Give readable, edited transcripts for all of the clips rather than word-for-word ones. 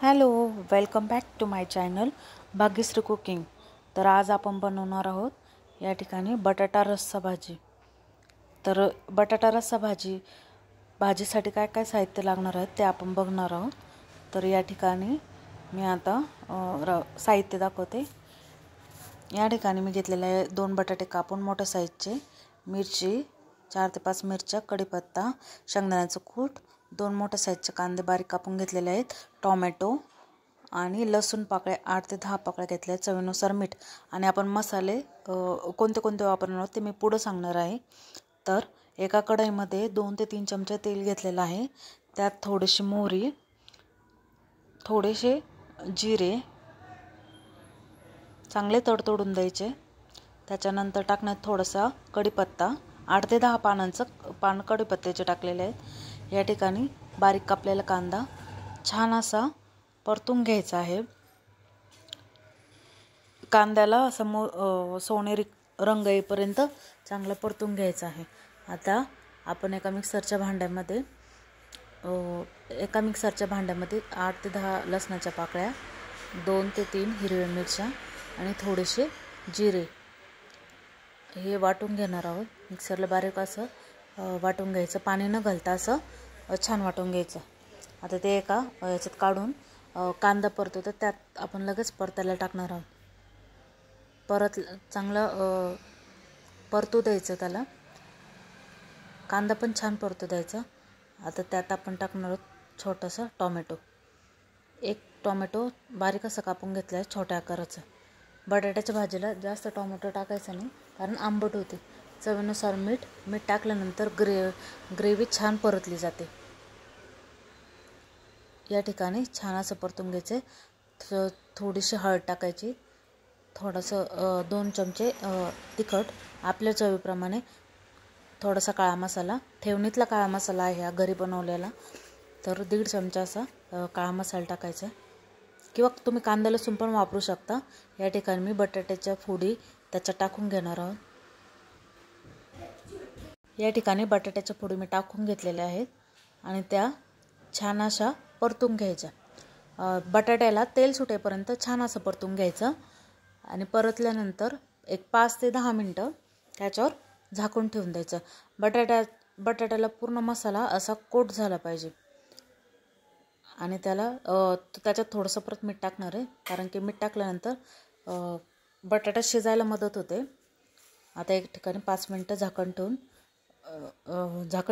Hello, welcome back to my channel Bhagyashree cooking. तर आज आपण बनवणार आहोत या ठिकाणी बटाटा रस्सा भाजी। तर बटाटा रस्सा भाजीसाठी काय काय साहित्य लागणार आहे ते आपण बघणार आहोत। तर या ठिकाणी मी आता साहित्य दाखवते। या ठिकाणी मी घेतलेले आहे 2 बटाटे कापून मोठ्या साईजचे, मिरची 4 ते 5 मिरच्या, कढीपत्ता, शेंगदाण्याचं कूट, 2 मोठ्या साईजचे कांदे बारीक कापून घेतलेले आहेत, टोमॅटो आणि लसूण पाकळ्या 8 ते 10 पाकळ्या घेतल्या आहेत, चवीनुसार मीठ। आणि आपण मसाले कोणते कोणते वापरणार आहोत ते मी पुढे सांगणार आहे। तर एका कढईमध्ये 2 ते 3 चमचे तेल घेतलेलं आहे। त्यात थोडीशी मोहरी, थोडेसे जिरे चांगले तडतडून द्यायचे। त्याच्यानंतर टाकण्यात थोडासा कढीपत्ता, 8 ते 10 पान कढीपत्त्याचे टाकलेले आहेत। या ठिकाणी बारीक कापलेला कांदा छान असा परतून घ्यायचा आहे। कांद्याला सोनेरी रंग येईपर्यंत चांगलं परतून घ्यायचं आहे। आता आपण एका मिक्सरच्या भांड्यामध्ये 8 ते 10 लसणाच्या पाकळ्या, 2 ते 3 हिरव्या मिरच्या आणि थोडेसे जिरे हे वाटून घेणार आहोत। मिक्सरला बारीक असं वाटून घ्यायचं, पाणी न घालता असं छान वाटून घ्यायचं। आता ते एका याच्यात काढून कांदा परतवतो, त्यात आपण लगेच परतायला टाकणार आहोत। परत चांगलं परतू द्यायचं, त्याला कांदा पण छान परतू द्यायचा। आता त्यात आपण टाकणार आहोत छोटासा टोमॅटो, 1 टोमॅटो बारीक असं कापून घेतला आहे छोट्या आकाराचा। बटाट्याच्या भाजीला जास्त टोमॅटो टाकायचा नाही कारण आंबट होते। चवीनुसार मीठ टाकल्यानंतर ग्रेव्ही छान परतली जाते। या ठिकाणी छान असं परतून घ्यायचे। थोडीशी हळद टाकायची, थोडंसं 2 चमचे तिखट आपल्या चवीप्रमाणे, थोडासा काळा मसाला, ठेवणीतला काळा मसाला आहे हा घरी बनवलेला, तर 1.5 चमचा असा काळा मसाला टाकायचा, किंवा तुम्ही कांदा लसूण पण वापरू शकता। या ठिकाणी मी बटाट्याच्या फोडी त्याच्यात टाकून घेणार आहोत। या ठिकाणी बटाट्याच्या फोडी मी टाकून घेतलेल्या आहेत आणि त्या छान अशा परतून घ्यायच्या। बटाट्याला तेल सुटेपर्यंत छान असं परतून घ्यायचं आणि परतल्यानंतर एक 5 ते 10 मिनटं त्याच्यावर झाकून ठेवून द्यायचं। बटाट्याला पूर्ण मसाला असा कोट झाला पाहिजे। आणि त्याच्यात थोडंसं परत मीठ टाकणार आहे, कारण की मीठ टाकल्यानंतर बटाटा शिजायला मदत होते। आता एक ठिकाणी 5 मिनटं झाकण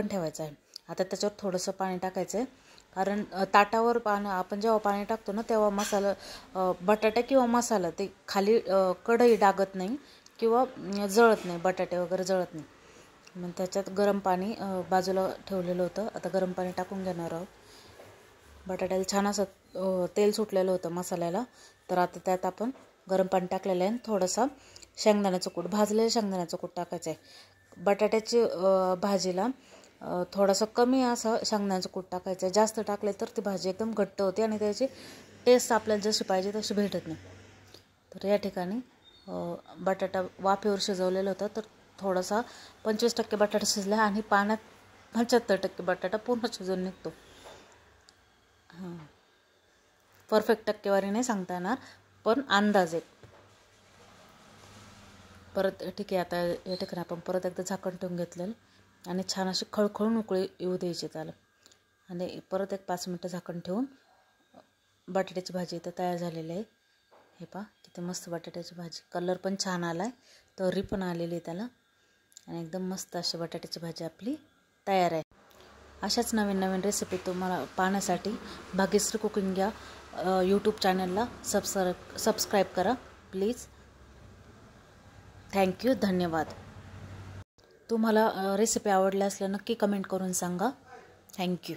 ठेवायचं आहे। आता त्याच्यावर थोडंसं पाणी टाकायचं आहे, कारण ताटावर आपण जेव्हा पाणी टाकतो ना, तेव्हा बटाटा किंवा मसाला ते खाली कढई डागत नाही किंवा जळत नाही, बटाटे वगैरे जळत नाही। मग त्याच्यात गरम पाणी बाजूला ठेवलेलं होतं, आता गरम पाणी टाकून घेणार आहोत। बटाट्याला छान असं तेल सुटलेलं होतं मसाल्याला, तर आता त्यात आपण गरम पाणी टाकलेलं आहे। थोडासा शेंगदाण्याचं कूट, भाजलेलं शेंगदाण्याचं कूट टाकायचं आहे। बटाट्याची भाजीला थोडंसं कमी असं शेंगदाण्याचं कूट टाकायचं आहे, जास्त टाकले तर ती भाजी एकदम घट्ट होते आणि त्याची टेस्ट आपल्याला जशी पाहिजे तशी भेटत नाही। तर या ठिकाणी बटाटा वाफेवर शिजवलेलं होतं, तर थोडासा 25% बटाटा शिजला आणि पाण्यात 75% बटाटा पूर्ण शिजून निघतो। परफेक्ट टक्केवारी नाही सांगता येणार, पण अंदाजे। परत ठीक आहे, आता या ठिकाणी आपण परत एकदा झाकण ठेवून घेतलेलं आणि छान अशी खळखळून उकळी येऊ द्यायची त्याला, आणि परत एक 5 मिनटं झाकण ठेवून बटाट्याची भाजी इथं तयार झालेली आहे। हे पहा किती मस्त बटाट्याची भाजी, कलर पण छान आला आहे, तर्री पण आलेली आहे त्याला, आणि एकदम मस्त अशी बटाट्याची भाजी आपली तयार आहे। अशाच नवीन नवीन रेसिपी तुम्हाला पाहण्यासाठी भाग्यश्री कुकिंग या यूट्यूब चॅनलला सबस्क्राईब करा प्लीज। थँक्यू, धन्यवाद। तुम्हाला रेसिपी आवडल्या असल्या नक्की कमेंट करून सांगा। थँक्यू।